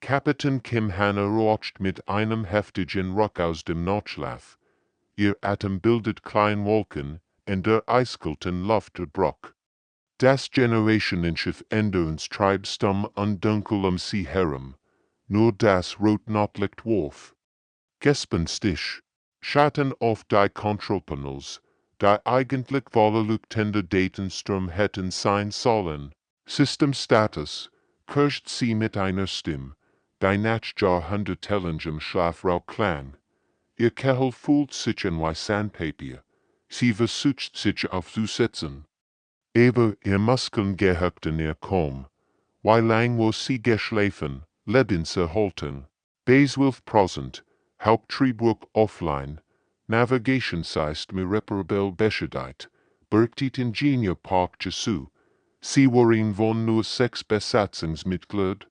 Kapitän Kim Hanna watcht mit einem heftigen Ruck aus dem Notschlaf. Ihr Atem bildet Kleinwolken in der eiskalten Luft Bruch. Das Generationenschiff Änderens treibt stumm und dunkel See herum. Nur das Rot Notlicht Wurf. Gespenstisch. Schatten auf die Kontrollpanels, die eigentlich wohlelügtende Datensturm hätten sein sollen. Systemstatus. Cursed sie mit einer Stimme, die nach jahrhundertelangem Schlafrauch klang. Ihr Kehel fühlt sich an wie Sandpapier. Sie versucht sich aufzusetzen. Aber ihr Muskeln gehöchten ihr kaum. Wie lang wo sie geschlafen, lebenserhalten. Bei 12%, Haupttriebwerk offline, Navigationssyst irreparabel beschädigt, berechtigt Ingenieur Park Jesu. Sie waren von nur 6 Besatzungsmitglied.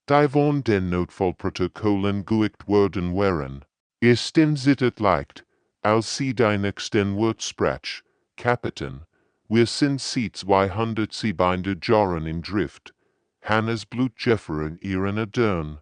Die von den Notfallprotokollen guickt worden waren. Ihr Stimm zittert leicht, als sie die nächsten Wort sprach. Kapitän, wir sind seit 207 Jahren in Drift. Hannas Blutjeffer in ihren Adern.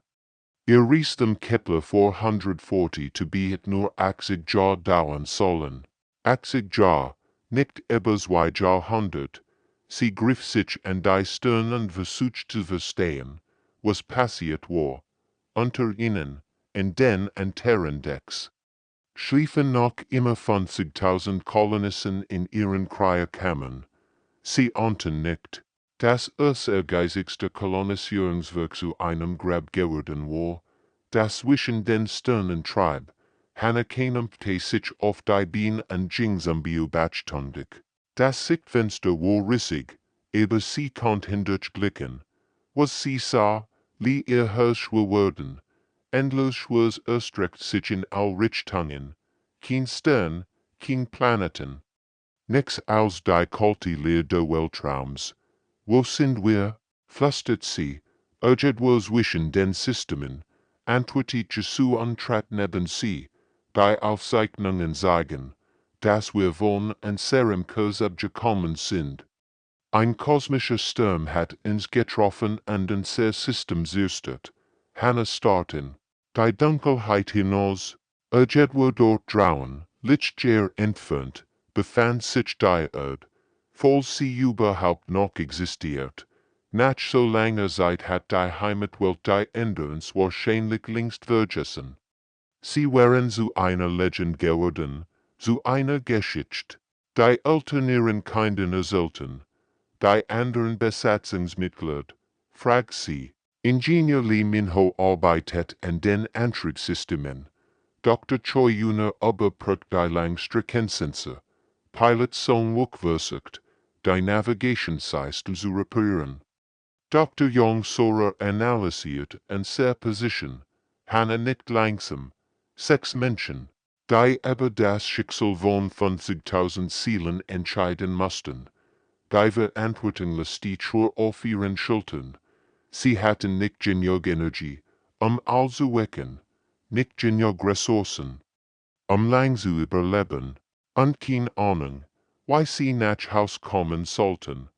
Ihr riest dem Kepler 440 to be it nur 80 Jahr dauern sollen. 80 Jahr, nicht über 2 Jahrhundert. Sie griff sich an die Stirn und versucht zu verstehen, was passiert war. Unter ihnen, in den Terrendecks. Schliefen noch immer 50.000 Kolonisten in ihren Cryokammern. Sie ahnten nicht, dass es ehrgeizigste Kolonisierungswerk zu einem Grab geworden war, das zwischen den Sternen trieb. Hanna kämpfte sich auf die Beine und ging zum beobachtundig. Das Sichtfenster war rissig, aber sie konnte hindurchblicken. Was sie sah, lie ihr Herz werden. Endlos schwarz erstreckt sich in all Richtungen. Kein Stern, kein Planeten. Nix als die kalte Leer der Weltraums. Wo sind wir? Flüstert sie, irgendwo zwischen den Systemen, antwortet Jesu und trat neben sie, die Aufzeichnungen sagen, dass wir von unserem Kurs abgekommen sind. Ein kosmischer Sturm hat uns getroffen und unser System zerstört. Hanna starten. Die Dunkelheit hinaus, irgendwo dort draußen, Lichtjahr entfernt, befand sich die Erde, falls sie überhaupt noch existiert. Nach so langer Zeit hat die Heimatwelt die Änderens wahrscheinlich längst vergessen. Sie waren zu einer Legend geworden, zu einer Geschichte. Die Eltern ihren Kindern erzählten. Die anderen Besatzungsmitglieder, fragt sie. Ingenieur Lee Minho arbeitet an den Antriebssystemen. Dr. Choi Yuner überprüft die Langstreckensensor. Pilot Song Wook versucht, die Navigationssystem zu reparieren. Dr. Young Sora analysiert unsere Position. Hanna nicht langsam. 6 Menschen, die über das Schicksal von 50.000 Seelen entscheiden mussten. Die Verantwortung steht auf ihren Schultern. Sie hatten nicht genug Energie, all zu wecken, nicht genug Ressourcen, lang zu überleben, und keine Ahnung, wie sie nach Haus kommen sollten.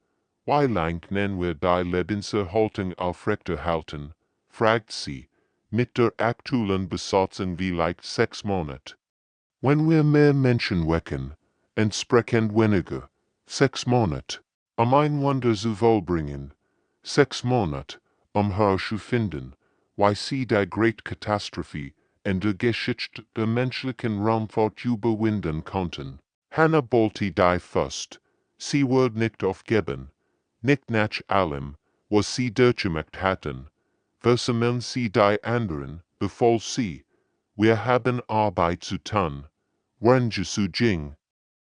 Wie lang nennen wir die Lebenserhaltung aufrechterhalten, fragt sie, mit der aktuellen Besatzung vielleicht 6 Monate. Wenn wir mehr Menschen wecken, entsprechend weniger, 6 Monate, ein Wunder zu vollbringen, 6 Monate, herauszufinden, wie sie die Great-Katastrophe in der Geschichte der menschlichen Raumfahrt überwinden konnten. Hanna wollte die Fürst, sie würde nicht aufgeben, nicht nach allem, was sie durchgemacht hatten. Versammeln sie die anderen, befahl sie, wir haben Arbeit zu tun. Wenn Jesu ging,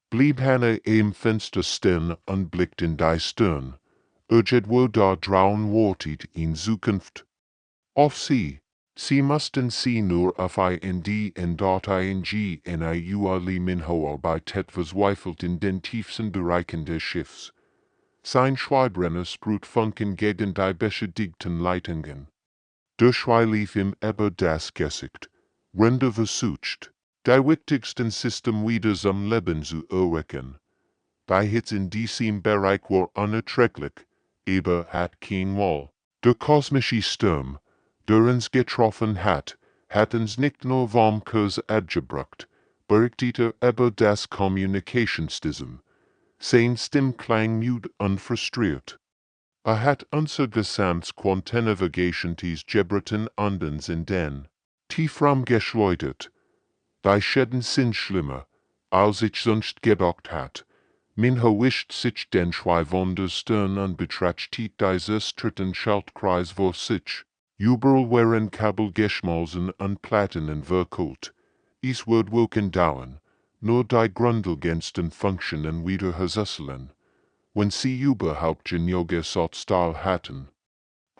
blieb Hanna im Fenster stehen und blickte in die Stirn. Irgendwo da draußen wartet in Zukunft. Auf sie mussten sie nur auf IND in dort ING in IUA Minho arbeitet verzweifelt in den tiefsten Bereichen des Schiffs. Sein Schweibbrenner sprüht Funken gegen die beschädigten Leitungen. Der Schrei lief ihm über das Gesicht. Rende versucht, die wichtigsten System wieder zum Leben zu erwecken. Die Hitze in diesem Bereich war unerträglich, aber hat kein Wall. Der kosmische Sturm, Durens getroffen hat, hattens nicht nur vom Kurs adgebrucht, berichtete über das Kommunikationssystem. Sein Stimmklang müde und frustriert. Hat unser gesamts Quantennavigationes gebreten andens in den Tiefraum geschleudert. Die Schäden sind schlimmer, als ich sonst gedacht hat. Min wischt sich den schweifenden Stern an betrachtet dieses dritten Schaltkreis vor sich. Überall waren Kabel geschmolzen und Platten verkohlt. Es wird Wochen dauern, nur die grundlegendsten Funktionen wieder herzustellen, wenn sie überhaupt genug Ersatzteil hatten.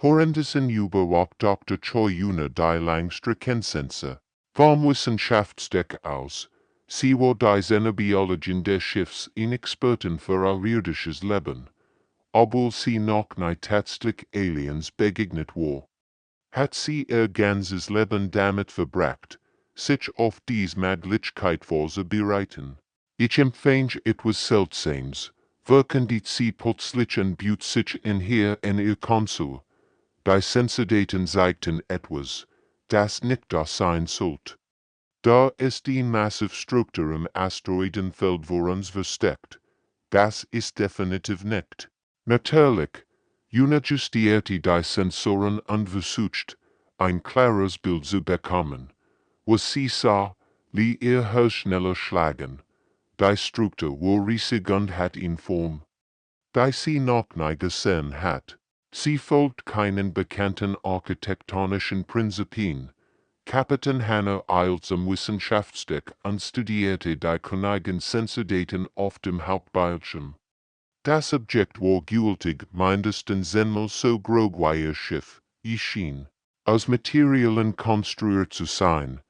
Horrendessen überwacht Dr. Choi Una die langste Kenntnisse vom Wissenschaftsdeck aus. Sie war die Xenobiologin des Schiffs in Experten für außerirdisches Leben, obwohl sie noch nicht tatsächlich Aliens begegnet war. Hat sie ihr ganzes Leben damit verbracht, sich auf dies Möglichkeit vorzubereiten. Ich empfand etwas Seltsames, wirkend sie plötzlich und bot sich in ihr Konsul. Die Sensordaten zeigten etwas, das nicht da sein sollte. Da ist die Massivstruktur im Asteroidenfeld vor uns versteckt. Das ist definitiv nicht. Natürlich, Una justierte die Sensoren und versucht, ein klares Bild zu bekommen. Was sie sah, ließ ihr Herz schneller schlagen. Die Struktur war riesig und hat in Form, die sie noch nie gesehen hat. Sie folgt keinen bekannten architektonischen Prinzipien. Kapitän Hanna eilt zum Wissenschaftsdeck und studierte die kündigen Sensordaten auf dem Hauptbildschirm. Das Objekt war gültig mindestens zehnmal so groß wie ihr Schiff, schien aus Materialien konstruiert zu sein,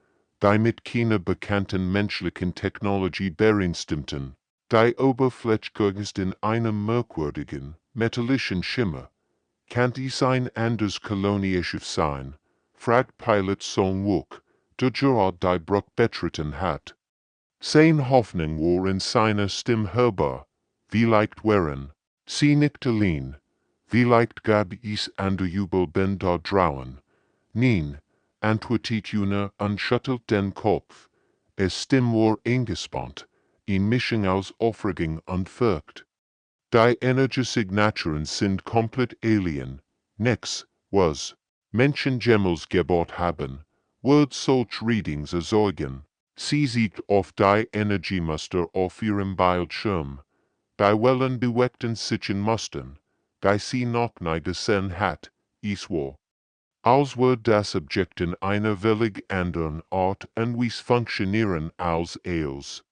die mit keiner bekannten menschlichen Technologie übereinstimmten. Die Oberfläche ist in einem merkwürdigen, metallischen Schimmer. Kann dies ein anderes Kolonieschiff sein? Fragt Pilot Song Wook, der gerade die Brücke betreten hat. Seine Hoffnung war in seiner Stimme hörbar. Vielleicht wären sie nicht allein. Vielleicht gab es andere Jubelband da draußen. Nein, antwortet Una und schüttelt den Kopf. Es Stimme war eingespannt, in Mischung aus Aufregung und Furcht. Die Energiesignaturen sind komplett alien. Nix, was Menschen jemals gebaut haben, wird solch Readings erzeugen. Sie sieht auf die Energiemuster auf ihrem Bildschirm. Die Wellen bewegten sich in Mustern, die sie noch nie gesehen hat, es war, als würde das Objekt in einer völlig anderen Art und Weise funktionieren als eils.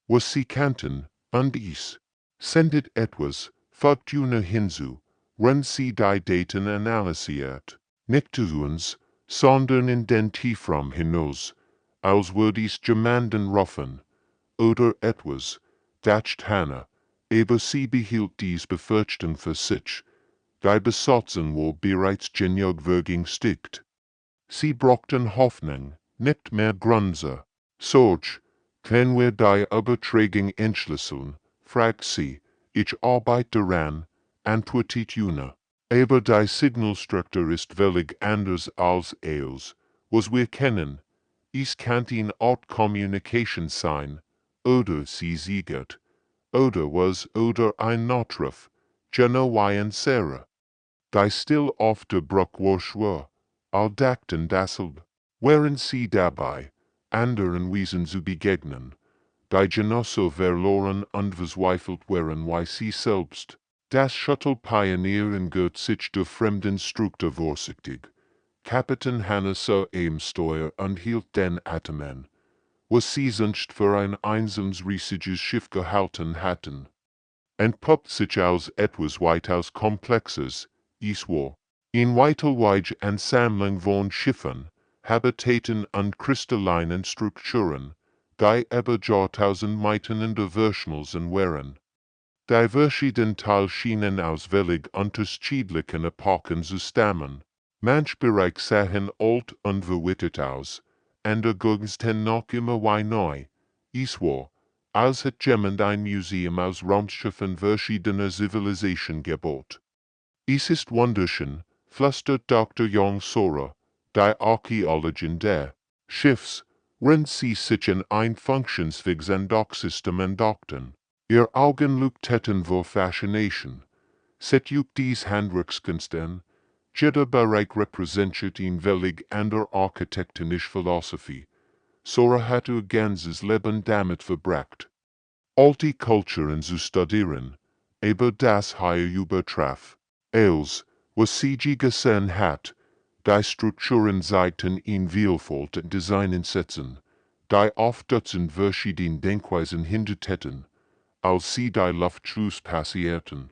Was sie kannten, und es sendet etwas, fügt Una hinzu, wenn sie die Daten analysiert. Nicht zu uns, sondern in den Tiefraum hinaus, als würde es jemanden rufen, oder etwas, dacht Hannah, aber sie behielt dies Befürchtung für sich. Die Besatzung war bereits genug vergängstigt. Sie brauchten Hoffnung, nicht mehr Grunze. Sorge, können wir die Übertragung entschlüsseln? Fragt sie. Ich arbeite daran, antwortet Una. Aber die Signalstruktur ist völlig anders als eils, was wir kennen. Es kann in Art Communication sein, oder sie siegert, oder was oder ein Notruf, genau wie ein Sarah. Die still auf der Brücke war schwer, all dachten dasselbe. Wären sie dabei, anderen Wesen zu begegnen, die genauso verloren und verzweifelt wären wie sie selbst. Das Shuttle-Pioneer ingert sich der fremden Struktur vorsichtig. Kapitän Hanna sah am Steuer und hielt den Atem an, was sie sonst für ein einzelnes riesiges Schiff gehalten hatten. Entpuppt sich als etwas weitaus Komplexes, es war in weitelweige Ansammlung von Schiffen, Habitaten und kristallinen Strukturen, die über Jahrtausend miteinander verschmolzen waren. Die verschiedenen Teile schienen aus völlig unterschiedlichen Epochen zu stammen. Manch Bereich sahen alt und verwittert aus, andere gugsten noch immer wie neu. Es war, als hätte jemand ein Museum aus Raumschiffen verschiedener Zivilisationen gebaut. Es ist wunderschön, flüstert Dr. Young Sora, die Archäologin der Schiffs, wenn sie sich in ein funktionsfähiges Docksystem entdockten. Ihr Augen leuchteten vor Fascination. Set juckt dies Handwerkskunsten, jeder Bereich repräsentiert ihn wellig ander architektonische Philosophie. Sora hat ihr ganzes Leben damit verbracht, alte Kulturen zu studieren, aber das hier übertraf. Als, was sie gesehen hat, die Strukturen zeigten in Vielfalt und Designen setzen, die auf Dutzend verschiedene Denkweisen hinderten, als sie die Luftschluss passierten.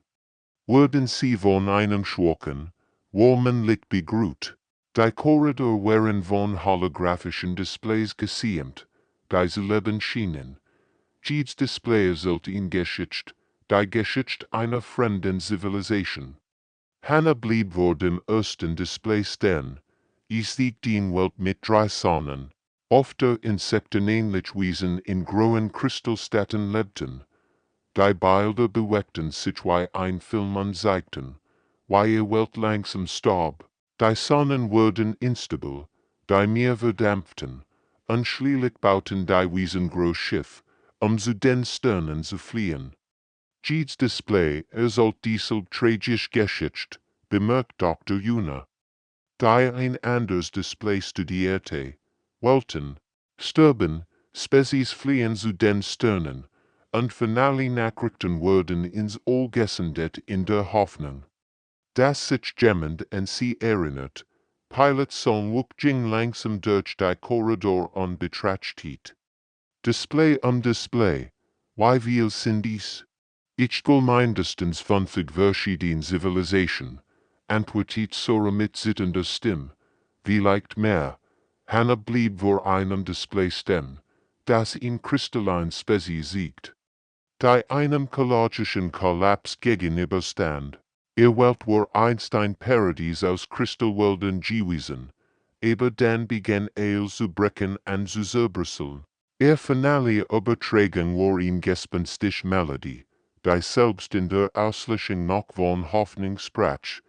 Wurden sie von einem schwachen, warmen Licht begrüßt. Die Korridor waren von holographischen Displays gesäumt, die zu leben schienen. Jedes Display sollte ihn geschützt, die Geschichte einer fremden Zivilisation. Hannah blieb vor dem ersten Display stehen. Es liegt in Welt mit 3 Sonnen, öfter insektenähnlich Wesen in grauen Kristallstätten lebten. Die Bilder bewegten sich wie ein Film und zeigten, wie ihr Welt langsam starb. Die Sonnen wurden instabil, die Meer verdampften, und schließlich bauten die Wesen Großschiff, zu den Sternen zu fliehen. Jedes Display sollte dieselbe tragische Geschichte, bemerkt Dr. Una. Die ein anderes Display studierte, wollten, sterben, Spezies fliehen zu den Sternen, und finale Nachrichten wurden ins All gesendet in der Hoffnung, dass sich jemand an sie erinnert. Pilots sollen wuchtig langsam durch die Korridor und betrachtet. Display Display, wie viel sind dies? Ich will mindestens 50 verschiedene Zivilisation, antwortet Sora mit zitternder Stimme, vielleicht mehr. Hannah blieb vor einem Display stehen, das in kristallin Spezies siegt, die einem kologischen Kollaps gegenüberstand. Ihr Welt war einst ein Paradies aus Kristallwelden gewesen, aber dann begann zu brechen und zu zerbröseln. Ihr finale Übertragung war in gespenstisch Melodie, die selbst in der Auslöschung noch von Hoffnung sprach.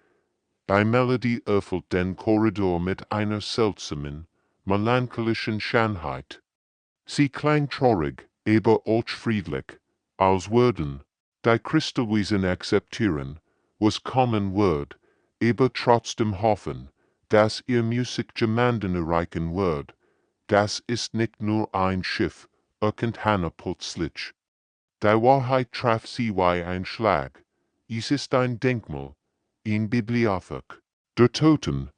Die Melodie öffnet den Korridor mit einer seltsamen, melancholischen Schönheit. Sie klang traurig, aber auch friedlich, als würden die Kristallwesen akzeptieren, was kommen wird, aber trotzdem hoffen, dass ihr Musik jemanden erreichen wird. Das ist nicht nur ein Schiff, erkennt Hannah plötzlich. Die Wahrheit traf sie wie ein Schlag. Es ist ein Denkmal, in Bibliothek der Toten.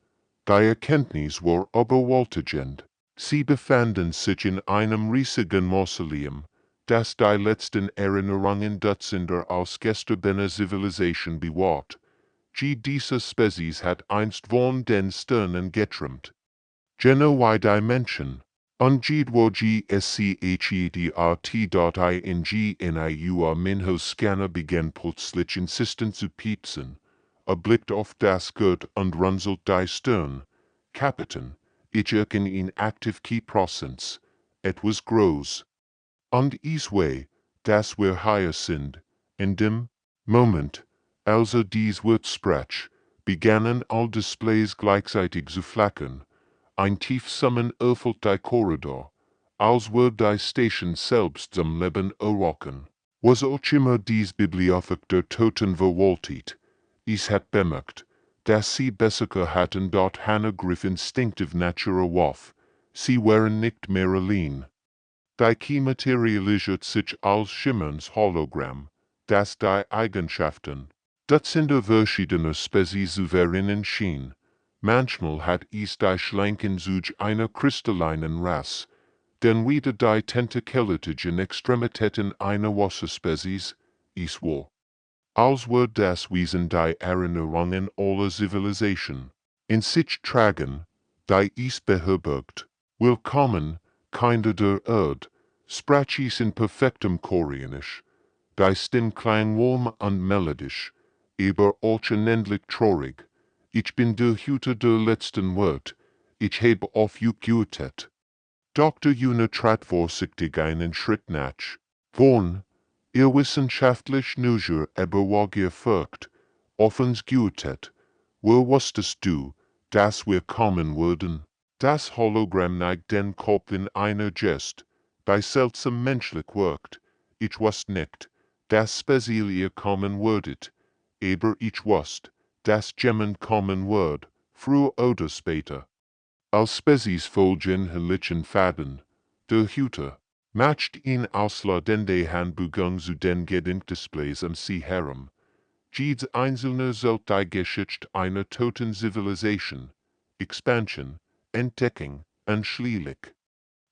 Die Erkenntnis war überwältigend. Sie befanden sich in einem riesigen Mausoleum, das die letzten Erinnerungen Dutzender ausgestorbener Zivilisation bewahrt. Diese Spezies hat einst von den Sternen geträumt. Genau wie die Menschen. Und wo GSCHEDRT.ING in iu Scanner begann plötzlich insistent zu piepsen. Blickt auf das Gurt und runzelt die Stirn. Kapitän, ich erkenne ihn aktiv Key-Prozents. Etwas groß. Und es dass wir hier sind. In dem Moment, also dies Wort sprach, begannen all Displays gleichzeitig zu flackern. Ein Tiefsummen öffnet die Korridor, als würde die Station selbst zum Leben erwachen. Was auch immer dies Bibliothek der Toten verwaltet, es hat bemerkt, dass sie Besseker hatten dort Hannah griff instinktiv Nature auf, sie waren nicht mehr allein. Die Key materialisiert sich als schimmerndes Hologramm, das die Eigenschaften Dutzender verschiedener Spezies souveränen schien. Manchmal hat es die schlanken Züge einer kristallinen Rasse, dann wieder die tentakelitigen Extremitäten einer Wasserspezies, es war, als würde das Wesen die Erinnerungen aller Zivilisation in sich tragen, die es beherbergt. Willkommen, Kinder der Erde, sprach es in perfektem Koreanisch. Die Stimme klang warm und melodisch, aber auch unendlich traurig. Ich bin der Hüter der letzten Wort. Ich habe auf euch gewartet. Dr. Una trat vorsichtig einen Schritt nach. Vorn, ihr wissenschaftlich Neugier aber war gefragt, auf uns gewartet. Wo wusstest du, dass wir kommen würden? Das Hologramm neigt den Kopf in einer Gest, bei seltsam menschlich wirkt, ich wusst nicht, das Speziell ihr kommen würdet, aber ich wusst, das jemand kommen würd, früher oder später. Als Spezies folgen herrlichen Faden, der Hüter, macht ihn ausladende Handbügung zu den Gedenkdisplays am See herum. Jedes einzelne sollt die Geschichte einer toten Zivilisation, Expansion, Entdeckung, anschließlich.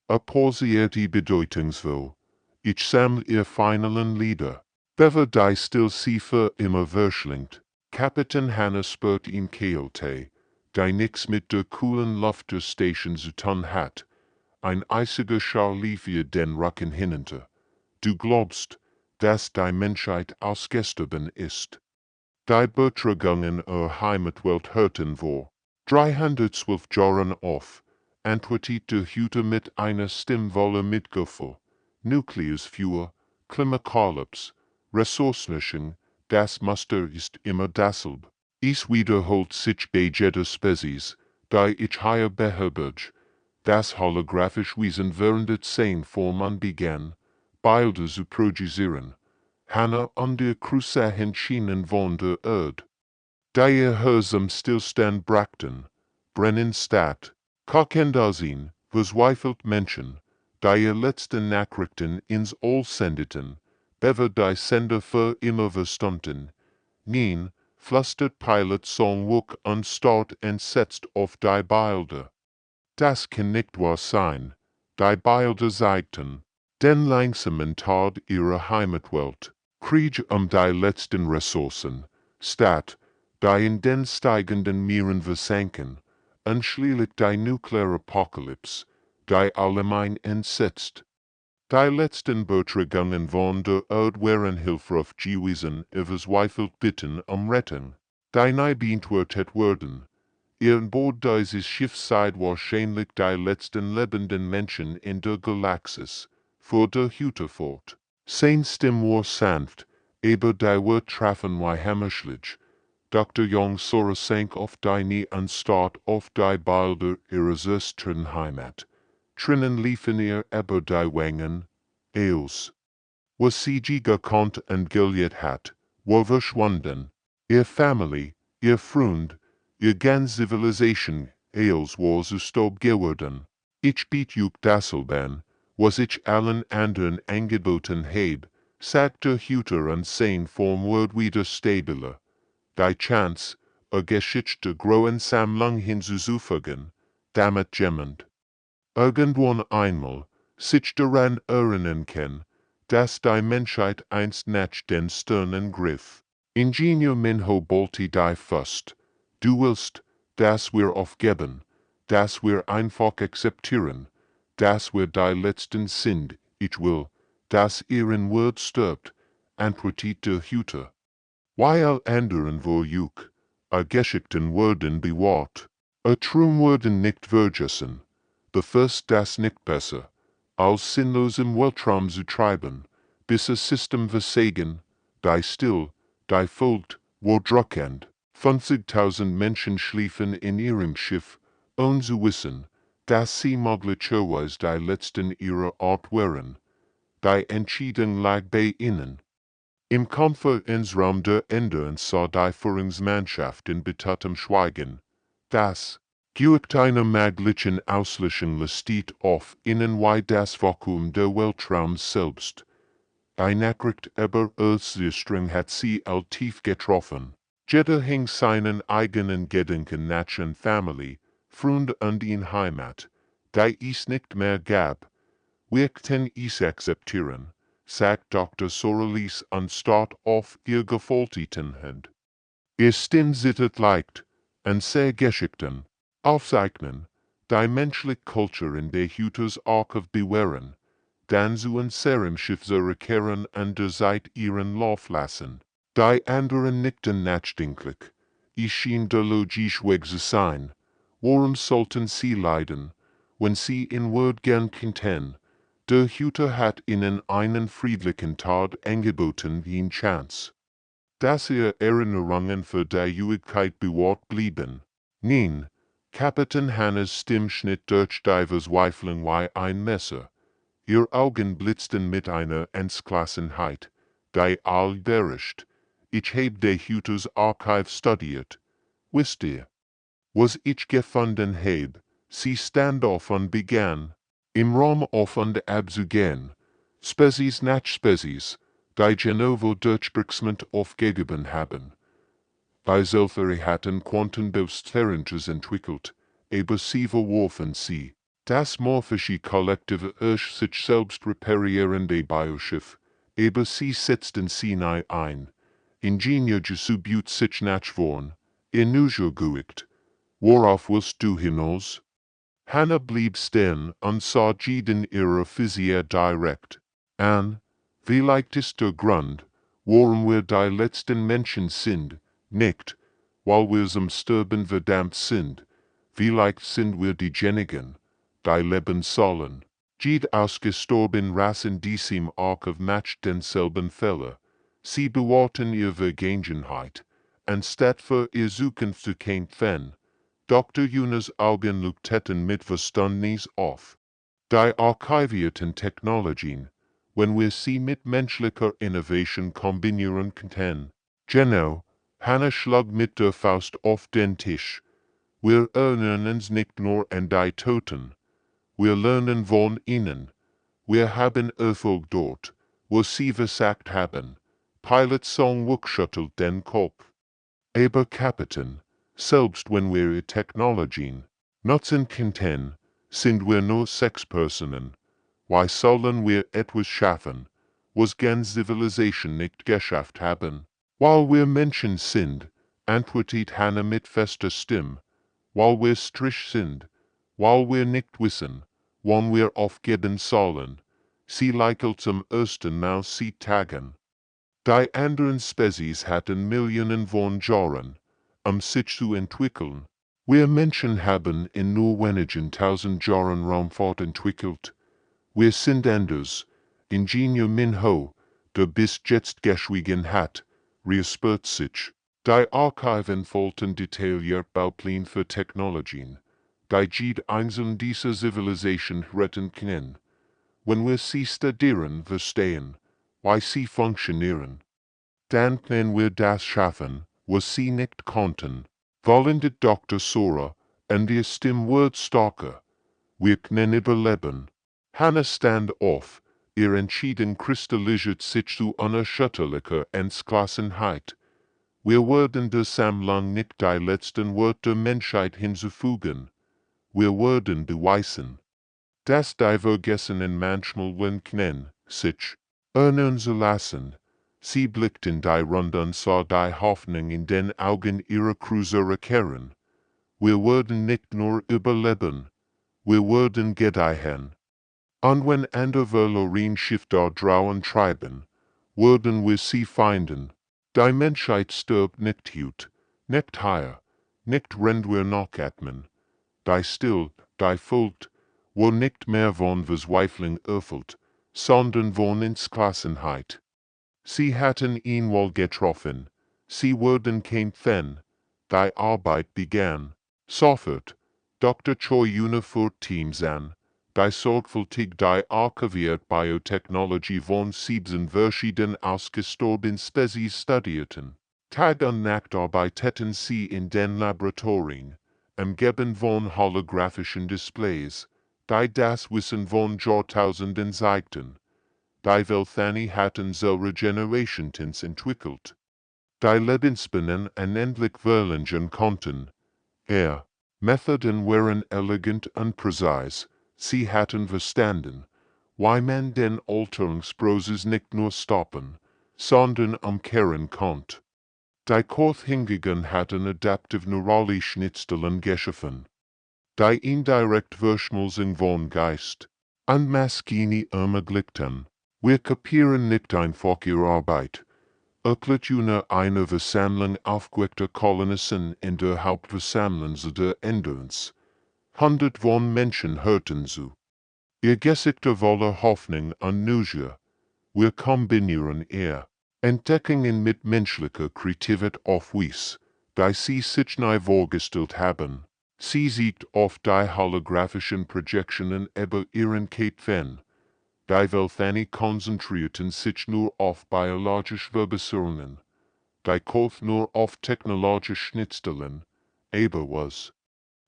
Apposierte bedeutungsvoll. Ich sammle ihr finalen Lieder. Bever die still Cipher immer verschlingt. Kapitän Hanna spürt ihn Keelte, die nix mit der coolen Luft der Station zu tun hat. Ein eisiger Schar lief ihr den Rücken hinunter. Du glaubst, dass die Menschheit ausgestorben ist. Die Betragungen Heimatwelt hörten vor 312 Jahren auf, antwortet der Hüter mit einer Stimmwolle mitgefühl. Nukleusfuhr, Klimakalypse, Ressourcenischen, das Muster ist immer dasselbe. Es wiederholt sich bei jeder Spezies, die ich hier beherberge. Das holographisch Wesen während der Form begann, Bilder zu produzieren. Hanna an der Crusachen schienen von der Erde. Da ihr Hörsam Stillstand brachten, brennen statt, Kakendasin, verzweifelt Menschen, da ihr letzte Nachrichten ins All sendeten, bever die Sender für immer verstummten. Nien, flüstert Pilot Songwuk an Start entsetzt auf die Bilder. Das kann nicht wahr sein, die Bilder zeigten, den langsamen Tod ihrer Heimatwelt. Krieg die letzten Ressourcen, statt, die in den steigenden Meeren versanken, anschließlich die Nuklearapokalypse, die allgemein entsetzt. Die letzten Betragungen von der Erde wären hilfreich gewesen, verzweifelt bitten Rettung. Die nie beantwortet wurden. An Bord dieses Schiffs seid wahrscheinlich die letzten lebenden Menschen in der Galaxis, fuhr der Hüter fort. Sein Stimme war sanft, aber die Wort trafen wie Hammerschläge. Dr. Young Sora sank auf die Knie anstatt auf die Bilder ihrer ersten Heimat. Tränen liefen ihr über die Wangen. Eos. Was sie gekonnt und geliebt hat, war verschwunden. Ihr Familie, ihr Freund, ihr ganz Zivilisation, Eos war zu Staub geworden. Ich biet juk dasselben, was ich allen anderen angeboten heb, sagt der Hüter und sein Form wird wieder stabiler. Die Chance, Geschichte großen Sammlung hinzuzufügen, damit jemand. Irgendwann einmal, sich daran erinnern kann, dass die Menschheit einst nach den Sternen griff. Ingenieur Minho bolti die Fust. Du willst, dass wir aufgeben, dass wir einfach akzeptieren, dass wir die Letzten sind. Ich will, dass ihren Wort stirbt, antwortet der Hüter. Weil anderen vor juk, Geschichten werden bewahrt, Traum werden nicht vergessen. Befürst das nicht besser, als sinnlos im Weltraum zu treiben, bis das System versagen, die still, die folgt, wo drückend. 50.000 Menschen schliefen in ihrem Schiff, ohne zu wissen, dass sie möglicherweise die letzten ihrer Art wären. Die Entscheidung lag bei ihnen. Im Konferenzraum der Änderung sah die Führungsmannschaft in bitterem Schweigen. Das gibt eine maglichen Auslöschung listet auf innen wie das Vakuum der Weltraums selbst. Die Nachricht über Earthsystring hat sie all tief getroffen. Jeder hing seinen eigenen Gedanken nach und Familie, Freunde und in Heimat, die es nicht mehr gab. Wir können es akzeptieren, sagt Dr. Soralis anstatt auf ihr gefolterten Hand. Ihr Sinn sittet leicht, und sehr Geschichten, aufzeichnen, die menschliche Kultur in der Hüters Archiv bewähren, dann zu unserem Schiff zurückkehren und der Zeit ihren Lauf lassen. Die anderen nickten nachdenklich. Es schien der logisch Weg zu sein. Warum sollten sie leiden, wenn sie in Wort gern könnten? Der Hüter hat ihnen einen friedlichen Tag angeboten wie eine Chance. Dass ihr Erinnerungen für die Ewigkeit bewahrt blieben. Nein, Kapitän Hannes Stimmschnitt durch Divers Weifling wie ein Messer. Ihr Augen blitzten mit einer Entschlossenheit, die all beherrscht. Ich heb de Huters Archive studiert. Wisst ihr, was ich gefunden heb, sie standoffen began, im Raum offen abzugehen, Spezies nach Spezies, die Genovo Durchbrücksment aufgegeben haben. Bei solcher hatten Quantenbewusstseins entwickelt, aber sie verworfen sie. Das morphische Kollektive sich selbst reparierende Bioschiff, aber sie setzten sie nie ein. Ingenieur gesubut sich nachworn, geügt. Worauf willst du hinaus? Hannah blieb stehen und sah jeden ihrer Physier direkt an. Vielleicht ist der Grund, warum wir die letzten Menschen sind, nicht, weil wir zum Sterben verdammt sind. Vielleicht sind wir diejenigen, die leben sollen. Jede ausgestorben Rassen diesem Archiv macht denselben Fehler. Sie bewahrten ihre Vergangenheit, anstatt für ihr Zukunft zu kämpfen. Dr. Jonas Augen leuchteten mit Verständnis auf. Die archivierten Technologien, wenn wir sie mit menschlicher Innovation kombinieren könnten. Genau, Hannah schlug mit der Faust auf den Tisch. Wir erinnern uns nicht nur an die Toten. Wir lernen von ihnen. Wir haben Erfolg dort, wo sie versagt haben. Pilot Song schüttelt den Kopf. Aber Kapitän, selbst wenn wir ihre Technologien nutzen könnten, sind wir nur Sexpersonen. Why sollen wir etwas schaffen, was ganz Zivilisation nicht geschafft haben? Weil wir Menschen sind, antwortet Hannah mit fester Stimme. Weil wir Strich sind, weil wir nicht wissen, wann wir aufgeben sollen. Sie lächelt zum ersten Mal sie tagen. Die anderen Spezies hatten Millionen von Jahren, sich zu entwickeln. Wir Menschen haben in nur wenigen tausend Jahren Raumfahrt entwickelt. Wir sind anders. Ingenieur Minho, der bis jetzt geschwiegen hat, reaspert sich. Die Archiven folgten detailliert Baupläne für Technologien, die jede einzelne dieser Zivilisation retten können. Wenn wir sie studieren, verstehen, wie sie funktionieren, dann können wir das schaffen, was sie nicht konnten. Vollendet Dr. Sora, und ihr Stimme wird stärker. Wir können überleben. Hannah stand auf, ihr Entschieden kristallisiert sich zu unerschütterlicher Entschlossenheit. Wir werden der Sammlung nicht die letzten Worte der Menschheit hinzufügen. Wir werden beweisen, dass die Vergessenen manchmal wenn können, sich erinnern zu lassen. Sie blickten die Runde und sah die Hoffnung in den Augen ihrer Cruiser kehren. Wir werden nicht nur überleben, wir werden gedeihen. Und wenn andere verloren Schiffe Drauen treiben, werden wir sie finden. Die Menschheit stirbt nicht hüt, nicht hier, nicht rennt wir nachatmen. Die still, die folgt, wo nicht mehr von Verzweiflung erfüllt, sondern von Entschlossenheit. Sie hatten ihn wohl getroffen, sie wurden kämpfen, die Arbeit begann. Sofort, Dr. Choi fuhr Teams an, die sorgfältig die archiviert Biotechnologie von 7 verschieden ausgestorbenen Spezies studierten. Tag und Nacht arbeiteten sie in den Laboratorien, umgeben von holographischen Displays, die das Wissen von Jahrtausenden zeigten. Die Welthani hatten so Regenerations entwickelt. Die Lebensbahnen unendlich verlängern konnten. Methoden waren elegant und präzise, sie hatten verstanden, wie man den Alterungsprozess nicht nur stoppen, sondern umkehren konnte. Die Korthingegen hatten adaptive neurale Schnittstellen geschaffen. Die indirekt Verschmelzung von Geist und Maschine ermöglichten. Wir kapieren nicht einfach ihre Arbeit. Eine Versammlung aufgeweckter Kolonisten in der Hauptversammlung der Änderns. 100 von Menschen hörten zu. Ihr Gesichter voller Hoffnung und Neugier. Wir kombinieren Entdeckungen mit menschlicher Kreativität auf Wies, die sie sich neu vorgestellt haben. Sie siegt oft die holographischen Projektionen über ihren Ven. Die Welthani konzentrierten sich nur auf biologische Verbesserungen. Die Koth nur auf technologische Schnittstellen. Aber was?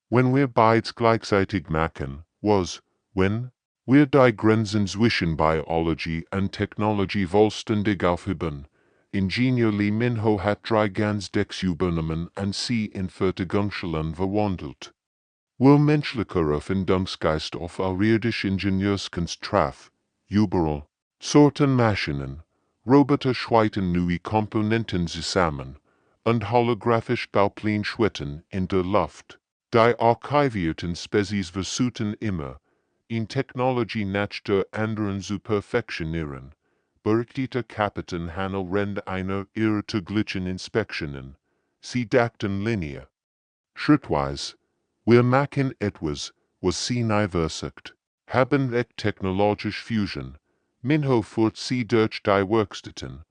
Wenn wir beides gleichzeitig machen, was, wenn wir die Grenzen zwischen Biologie und Technologie vollständig aufheben, Ingenieurli Minho hat drei ganz Decks übernommen und sie in Fertigungsstellen verwandelt. Will menschlicher Erfindungsgeist auf außerirdische Ingenieurskunst traf, überall, Sorten Maschinen, Roboter schweiten neue Komponenten zusammen, und holographisch Baupläne schwitten in der Luft. Die archivierten Spezies versuchten immer, in Technologie nach der anderen zu perfektionieren, berichtete Kapitän Hanel Rend einer ihrer täglichen Inspektionen. Sie dachten linear. Schrittweise, wir machen etwas, was sie nie versagt, haben technologisch Fusion, Minho fort sie durch die Werkstätten,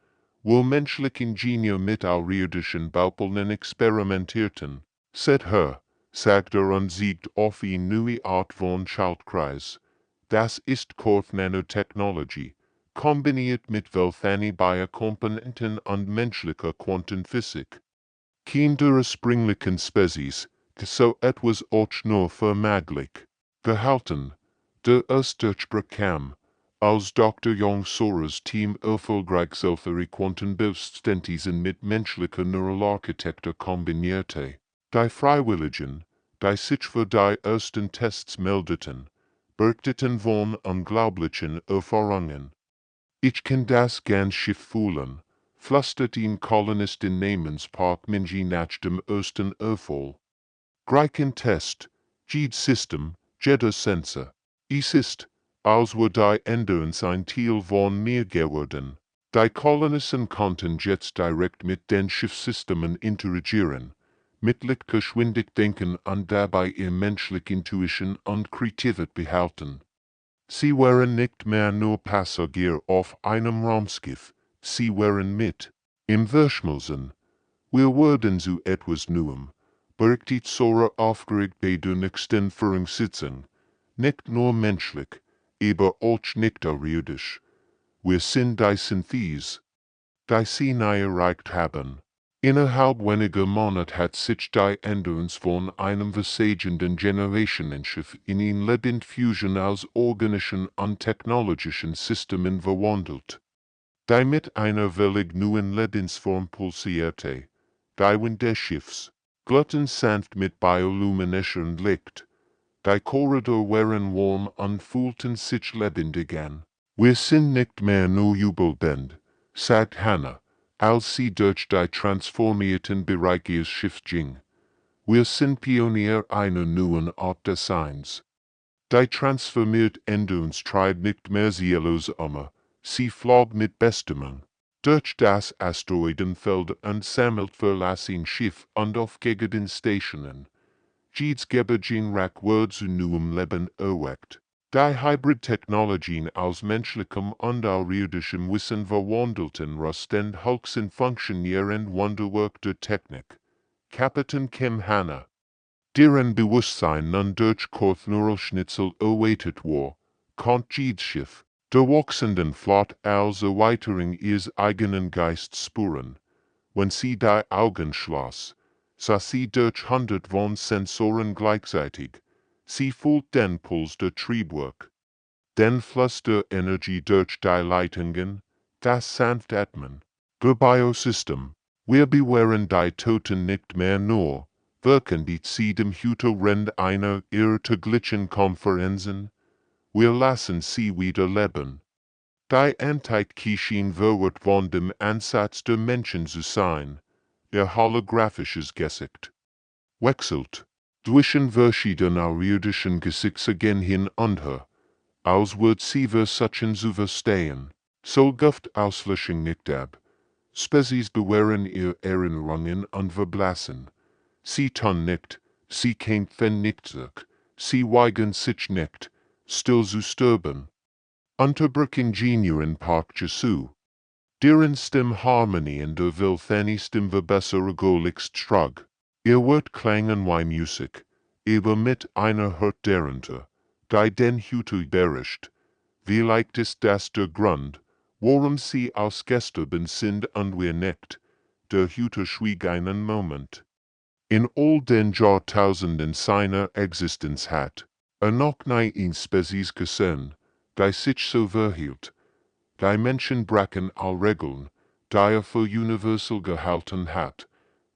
wo menschlich Ingenieur mit außerirdischen Bauplänen experimentierten, set her, sagt und siegt auf eine neue Art von Schaltkreis. Das ist Korth Nanotechnologie, kombiniert mit Welthani Biokomponenten und menschlicher Quantenphysik. Kein der ursprünglichen Spezies, so etwas auch nur vermaglich, gehalten, der Östdurchbruch kam, als Dr. Young Soras Team erfolgreich solche Quantenbewusstseinsen mit menschlicher Neuroarchitektur kombinierte. Die Freiwilligen, die sich für die ersten Tests meldeten, berichteten von unglaublichen Erfahrungen. Ich kann das ganz schief fühlen, flüstert ihn Kolonist in Namenspark Minji nach dem ersten Erfolg. Gleichen Test, jed System, jeder Sensor. Es ist, als wär die Änderung ein Teil von mir geworden. Die Kolonisten konnten jetzt direkt mit den Schiffssystemen interagieren, mit lichtgeschwindig denken und dabei ihr menschliche Intuition und Kreativität behalten. Sie waren nicht mehr nur Passagier auf einem Raumschiff, sie waren mit im Verschmelzen. Wir würden zu etwas Neuem, berichtet Sora aufgeregt bei der nächsten Führungssitzung, nicht nur menschlich, aber auch nicht außerirdisch. Wir sind die Synthes, die sie nie erreicht haben. Innerhalb weniger Monate hat sich die Änderung von einem versagenden Generationenschiff in ein Lebendfusion aus organischen und technologischen Systemen verwandelt. Die mit einer völlig neuen Lebensform pulsierte, die Wind des Schiffs, glatten sanft mit bioluminischem Licht. Die Korridor waren warm und fühlten sich lebendig an. Wir sind nicht mehr nur Jubelband, sagt Hannah, als sie durch die transformierten Bereiche ihres Schiffs ging. Wir sind Pionier einer neuen Art des Seins. Die transformiert Änderungstreib nicht mehr ziellos sie flog mit Bestimmung. Durch das Asteroidenfeld und sammelt verlassen Schiff und auf gegen den Stationen. Jedes Gebergin Rack wird zu neuem Leben erweckt. Die Hybrid-Technologien aus menschlichem und außerirdischem Wissen verwandelten Rustend höchsten funktionierend Wunderwerk der Technik. Kapitän Kim Hanna. Deren Bewusstsein nun durch Korth-Neuroschnitzel erweitert war, konnte jedes Schiff, der wachsenden Flot als Erweiterung ihres eigenen Geistes spüren. Wenn sie die Augen schloss, sah sie durch 100 von Sensoren gleichzeitig. Sie fühlt den Puls der Triebwerk, den Fluss der Energie durch die Leitungen, das sanfte Atmen, der Biosystem. Wir bewähren die Toten nicht mehr nur, wirken die sie dem Hüter Rend einer ihrer täglichen Konferenzen. Wir lassen sie wieder leben. Die Antike schien verwirrt von dem Ansatz der Menschen zu sein, ihr holographisches Gesicht wechselt zwischen verschiedenen außerirdischen Gesichtszügen hin und her, als würd sie versuchen zu verstehen. So guft Auslöschung nicht ab. Spezies bewähren ihr Erinnerungen und verblassen. Sie tun nicht, sie kämpfen nicht sich, sie weigern sich nicht, still zu sterben. Unterbrückingenieuren Park Jesu. Deren Stimmharmonie in der Welthani Stimmverbesserung strug. Ihr Wort klangen wie Musik, aber mit einer Hurt derunter, die den Hüter berischt. Vielleicht ist das der Grund, warum sie ausgestorben sind und wir nicht. Der Hüter schwieg einen Moment. In all den Jahrtausenden seiner Existenz hat noch nie ein Spezies gesehen, die sich so verhielt. Die Menschen brachen all Regeln, die für universal gehalten hat.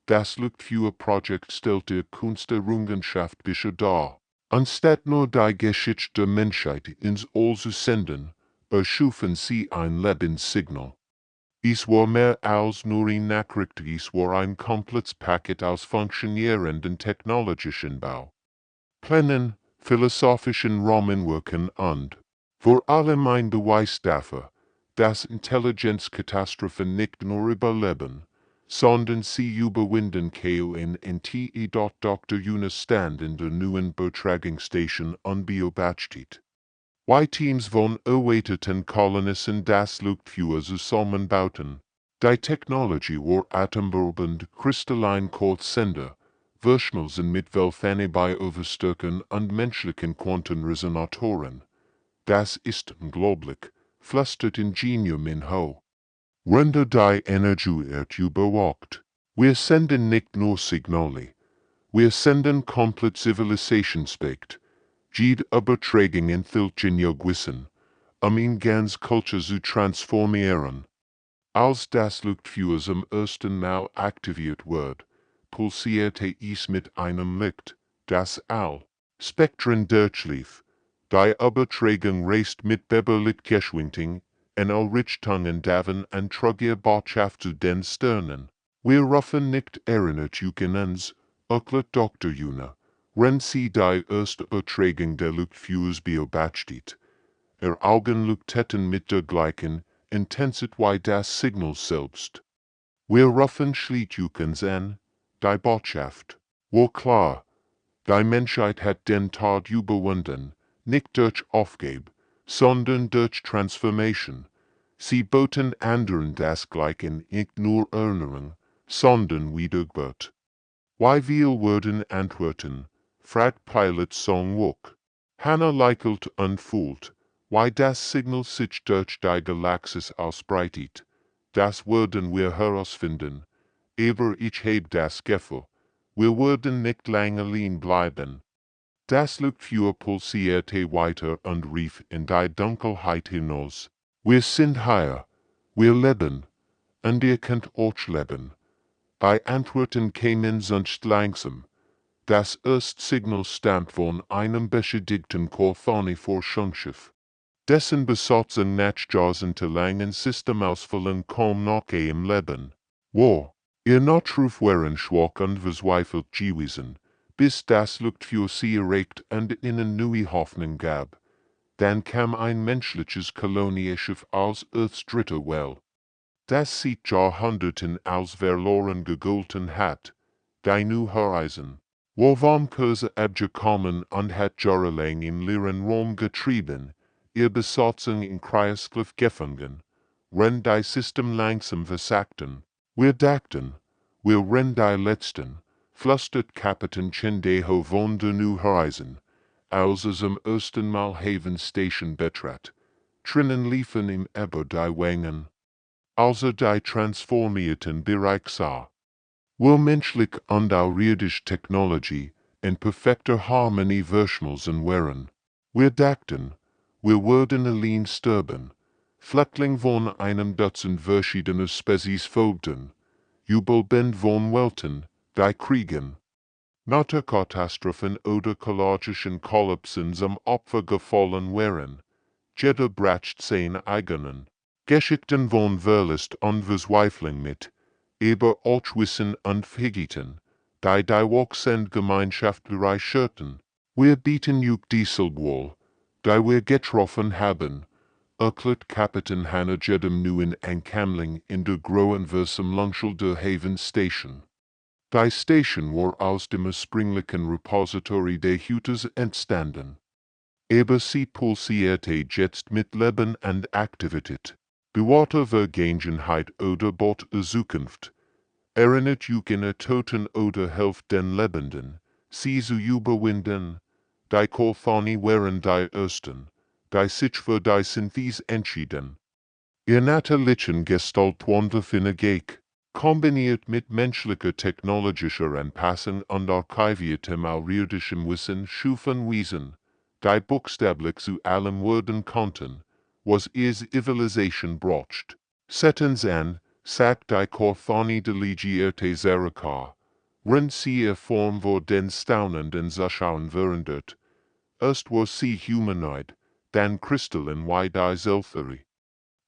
Das Luftführerprojekt stellte Kunsterrungenschaft bisher dar. Anstatt nur die Geschichte der Menschheit ins All zu senden, erschufen sie ein Lebenssignal. Es war mehr als nur ein Nachricht, es war ein komplettes Paket aus funktionierenden technologischen Bau. Plänen, philosophischen Rahmenwerken und, vor allem ein Beweis dafür, dass Intelligenzkatastrophen nicht nur überleben, sondern sie überwinden können und Dr. Jonas Stand in der neuen Übertragungsstation unbeobachtet. Teams von erweiterten Kolonisten das Luftführer zusammenbauten. Die Technologie war atemberaubend, kristallin Kurzsender, Verschmelzen mit Welfane bei Overstärken und menschlichen Quantenresonatoren. Das ist unglaublich, flüstert Ingenieur Minho. Render die Energie überwacht. Wir senden nicht nur Signale. Wir senden komplett Zivilisationsspekt. Jede Übertragung enthält Wissen, in ganz Kultur zu transformieren. Als das Luftführer zum ersten Mal aktiviert wird, pulsierte es mit einem Licht, das all Spektren durchlief. Die Übertragung reist mit Beberlichtgeschwindigkeit in all Richtungen davon und trug ihr Botschaft zu den Sternen. Wir rufen nicht erinnert uns, erklärt Dr. Juna, wenn sie die erste Übertragung der Luftführers beobachtet. Augen leuchteten mit der gleichen Intensität wie das Signal selbst. Wir rufen schließlich an, die Botschaft war klar. Die Menschheit hat den Tod überwunden, nicht durch Aufgabe, sondern durch Transformation. Sie boten anderen das Gleiche, nicht nur Erinnerung, sondern Wiedergeburt. Wie wir würden antworten, fragt Pilot Song Wook. Hannah lächelt und fühlt, wie das Signal sich durch die Galaxis ausbreitet. Das würden wir herausfinden. Aber ich habe das Gefühl, wir würden nicht lange liegen bleiben. Das Luftführer pulsierte weiter und rief in die Dunkelheit hinaus. Wir sind hier, wir leben, und ihr könnt auch leben. Die Antworten kamen sonst langsam. Das erste Signal stammt von einem beschädigten Forschungsschiff. Dessen Besatzung nach jahrzehntelangen Systemausfällen kaum noch im Leben war. Ihr Notruf waren schwach und verzweifelt gewesen, bis das Luftführer sie erreicht und ihnen neue Hoffnung gab. Dann kam ein menschliches Kolonieschiff als Earths dritte Welle. Das seit Jahrhunderten als verloren gegolten hat, die New Horizon. Warum Kurse abgekommen und hat jahrelang im leeren Raum getrieben, ihr Besatzung in Kreislauf gefangen, wenn die System langsam versagten. Wir dachten, wir ren die Letzten, flüstert Kapitän Chendeho von der New Horizon, als er zum ersten Mal Haven Station betrat. Drinnen liefen ihm über die Wangen. Als er die transformierten Bereich sah. Will menschlich und irdische Technologie in perfekter Harmonie verschmolzen wären. Wir dachten, wir würden allein sterben. Fleckling von einem Dutzend verschiedener Spezies folgten. Jubelband von Welten, die Kriegen, Naturkatastrophen oder ökologischen Kollapsen zum Opfer gefallen wären. Jeder bracht seine eigenen Geschichten von Verlust und Verzweiflung mit, aber auch Wissen und Vergeten, die Wachsendgemeinschaft bereicherten. Wir bieten euch dieselbe wohl, die wir getroffen haben, erklärt Kapitän Hannah jedem neuen Ankömmling in der großen Versammlungshalle der Haven Station. Die Station war aus dem ursprünglichen Repository der Hüters entstanden. Aber sie pulsierte jetzt mit Leben und Aktivität. Bewahrte Vergangenheit oder Bot der Zukunft. Erinnert euch in Toten oder helft den Lebenden. sie zu überwinden, die Kothoni wären die ersten, die sich für die Synthese entschieden. Ihr natürlichen Gestaltwandel Finnegeek, kombiniert mit menschlicher technologischer Anpassung und archiviertem aurirdischem Wissen schufen Wesen, die buchstäblich zu allem werden konnten, was ihr Zivilisation braucht. Settens an, sagt die Kothoni delegierte Zerakar, wenn sie ihr Form vor den staunenden Zuschauen verandert. Erst war sie humanoid, dann kristallin wie die Seltherie.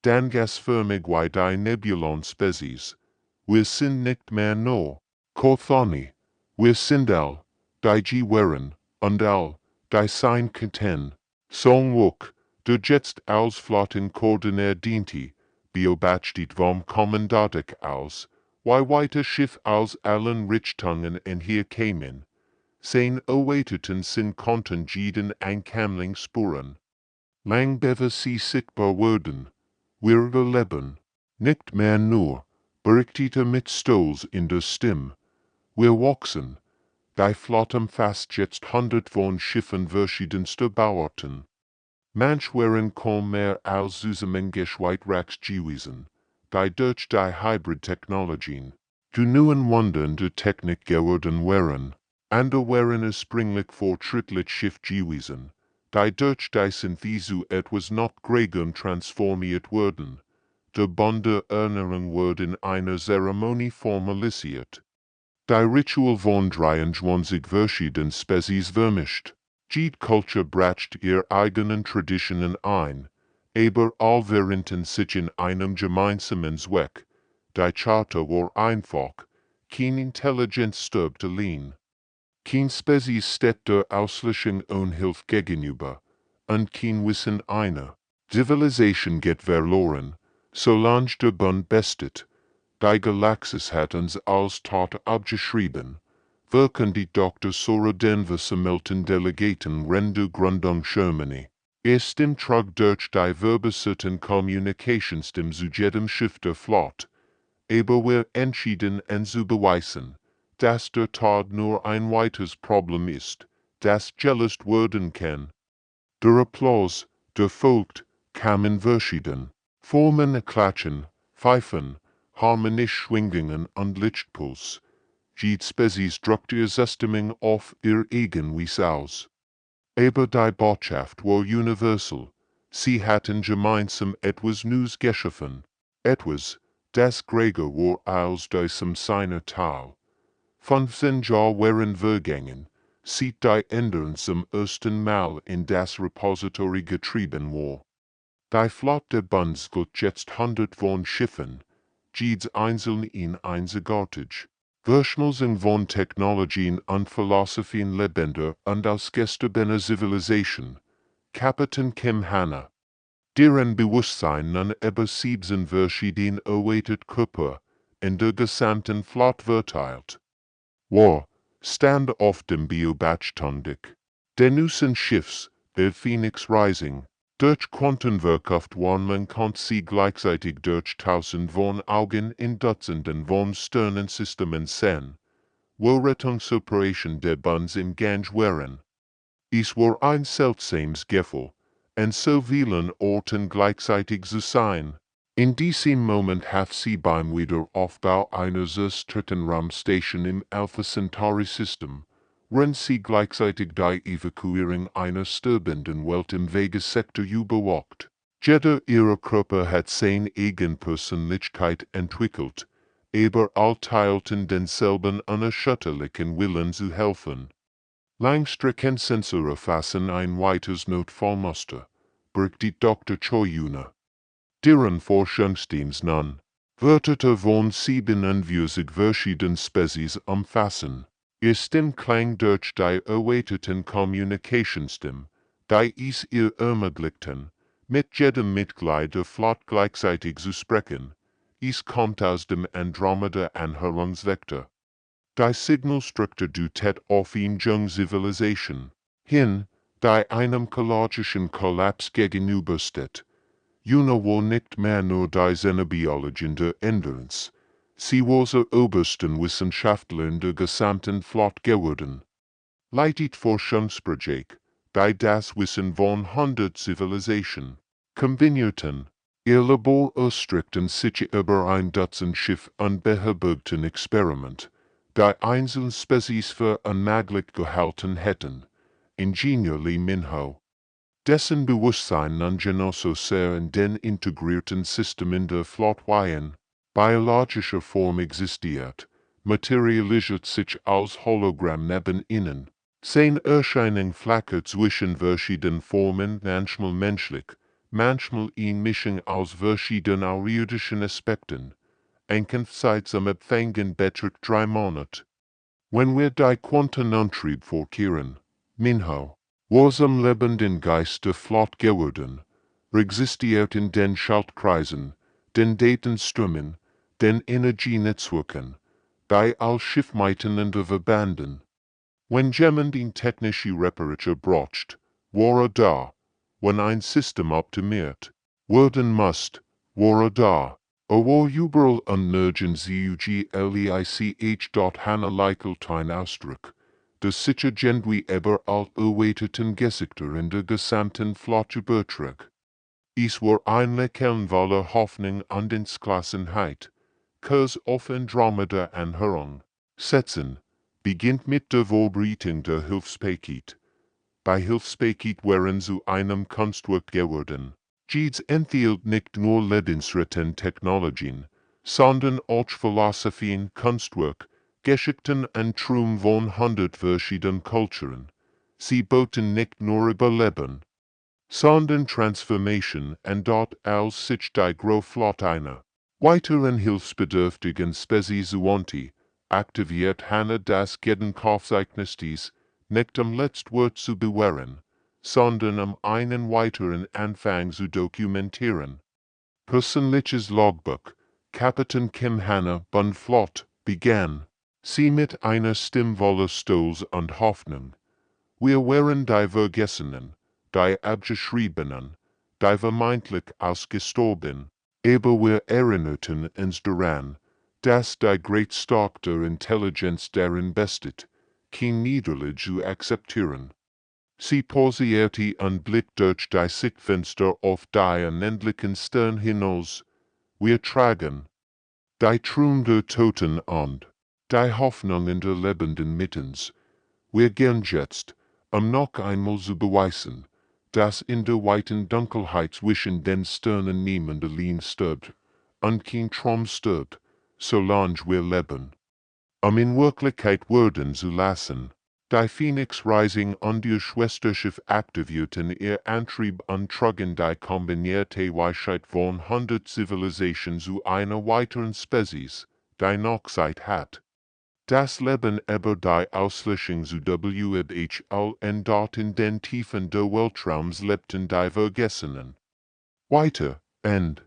Dan gasförmig wie die Nebulon Species. Wir sind nicht mehr no. Kothoni. Wir sind all, die G wären, und all, die sein könnten. Song Wuk, der jetzt als Flottenkoordinator diente, beobachtet vom Kommandantik aus, wie weiter Schiff aus allen Richtungen in hier kämen. Sein erweiterten Sinn konnten jeden Ankammling spuren. Lang bewe sie sichtbar werden. Wir leben, nicht mehr nur, berichtete mit Stolz in der Stimme. Wir wachsen, die Flotten fast jetzt 100 von Schiffen verschiedenster Bauarten. Manch wären kaum mehr als Zusammengeschweißt gewesen, die durch die Hybrid-Technologien, die neuen Wundern der Technik geworden wären. Andere wären ursprünglich fortschrittlich Schiff gewesen, die durch die Synthese etwas noch größer transformiert wurden. Der Bunde Erinnerung wurde in einer Zeremonie formalisiert. Die Ritual von 23 verschiedenen Spezies vermischt. Jede Kultur bracht ihre eigenen Traditionen ein, aber all verrieten sich in einem gemeinsamen Zweck. Die Charta war einfach, kein Intelligenz stürmte allein. Kein Spezies steht der Auslöschung Unhilfe gegenüber, und kein Wissen einer. Zivilisation geht verloren, solange der Bund bestet. Die Galaxis hat uns als Tat abgeschrieben. Wirken die Dr. Sora Denver sammelten Delegaten Rende Gründung Germany. Stimmt trug durch die verbesserten Kommunikationstem zu jedem Schiff der Flot. Aber wir entschieden en zu beweisen, dass der Tod nur ein weiteres Problem ist, das gelöst werden kann. Der Applaus, der folgt, kam in verschieden Formen klatschen, pfeifen, harmonisch Schwingungen und Lichtpuls. Jede Spezies drückte ihr Zustimmung auf ihr eigen Weise aus. Aber die Botschaft war universal. Sie hatten gemeinsam etwas Neues geschaffen. Etwas, das Gregor war als diesem seiner Teil. 15 Jahre waren vergangen, seit die Änderung zum ersten Mal in das Repository getrieben war. Die Flotte Bunds gilt jetzt 100 von Schiffen, jedes einzelne in einzigartig. Verschmelzung von Technologien und Philosophien lebender und ausgestobener Zivilisation. Kapitän Kim Hanna. Deren Bewusstsein nun über 17 verschiedene erweitert Körper in der gesamten Flot verteilt. War, stand auf dem Beobachtung der neuen Schiffs, der Phoenix Rising. Durch Quantenwirtschaft man konnte sie gleichzeitig durch tausend von Augen in Dutzenden von Sternensystemen sehen, wo Rettungsoperation der Bunds im Gang waren. Es war ein seltsames Gefühl, an so vielen Orten gleichzeitig zu sein. In diesem Moment hat sie beim Wiederaufbau einer zerstörten Raumstation im Alpha Centauri-System, wenn sie gleichzeitig die Evakuierung einer sterbenden Welt im Vegas-Sektor überwacht. Jeder ihrer Körper hat seine Eigenpersönlichkeit entwickelt, aber all teilten denselben unerschütterlichen Willen zu helfen. Langstreckensensore fassen ein weiteres Notfallmuster, berichtet Dr. Choyuna. Deren Forschungsteams nun, Wörter von 47 verschiedenen Spezies umfassen. Ihr Stimme klang durch die erweiterten Kommunikationsstimmen, die es ihr ermöglichten, mit jedem Mitglied der Flot gleichzeitig zu sprechen. Es kommt aus dem Andromeda-Anhörungsvektor. Die Signalstruktur deutet auf eine junge Zivilisation hin, die einem ökologischen Kollaps gegenübersteht. Juna war nicht mehr nur die Xenobiologin der Endurance. Sie war zur obersten Wissenschaftlerin der gesamten Flot geworden. leitet Forschungsprojekt, die das Wissen von 100 Zivilisation kombinierten. Ihr Labor erstreckten sich über ein Dutzend Schiff unbeherbergten Experiment, die einzelne Spezies für unmöglich gehalten hätten. Ingenieur Li Minho, dessen Bewusstsein nun genosso sehr in den integrierten Systemen der Flottweihen biologischer Form existiert, materialisiert sich als Hologramm neben ihnen. Sein Erscheinung flackert zwischen verschiedenen Formen, manchmal menschlich, manchmal in Mischung aus verschiedenen außerirdischen Aspekten. Einkampfzeit zum Empfangen beträgt 3 Monate. Wenn wir die Quantenantrieb vorkehren, Minho, was am lebenden Geist der Flott geworden, existiert in den Schaltkreisen, den Datenströmen, den Energienetzwerken, die als Schiffmiteinander verbanden. Wenn jemand in technische Reparatur braucht, war da. Wenn ein System optimiert werden muss, war da. War überall und nirgends ugleich Hannah Leichelt ein Ausdruck, das sich irgendwie über all erweiterten Gesichter in der gesamten Flotte übertrug. Es war eine kernvolle Hoffnung an den Klassenheit, Kurs auf Andromeda-Anhörung setzen, beginnt mit der Vollbreitung der Hilfspaket. Bei Hilfspaket wären zu einem Kunstwerk geworden. Dies enthielt nicht nur lebensrettende Technologien, sondern auch Philosophien, Kunstwerk, Geschichten und Traum von 100 verschiedenen Kulturen. Sie boten nicht nur Überleben, sondern Transformation und dort als sich die Großflot einer weiteren hilfsbedürftigen Spezies zuwanti, aktiviert Hannah das Gedenkaufzeichnis dies, nicht am Letztwort zu bewähren, sondern einen weiteren Anfang zu dokumentieren. Persönliches Logbuch, Kapitän Kim Hannah von Flott, begann sie mit einer Stimme voller Stolz und Hoffnung. Wir waren die Vergessenen, die Abgeschriebenen, die vermeintlich ausgestorben, aber wir erinnerten uns daran, dass die Greatstock der Intelligenz darin besteht, kein Niederlage zu akzeptieren. Sie pausierte und blickte durch die Sichtfenster auf die unendlichen Sterne hinaus. Wir tragen die Traum der Toten und die Hoffnungen der Lebenden mittens. Wir gehen jetzt, noch einmal zu beweisen, dass in der weiten Dunkelheit zwischen den Sternen niemand allein stirbt, und kein Traum stirbt, solange wir leben. In Wirklichkeit werden zu lassen. Die Phoenix Rising und ihr Schwesterschiff aktivierten ihr Antrieb und trugen die kombinierte Weisheit von 100 Zivilisationen zu einer weiteren Spezies, die noch Zeit hat. Das Leben über die Auslöschung zu WHL und dort in den Tiefen der Weltraums lebten die Vergessenen. Weiter, and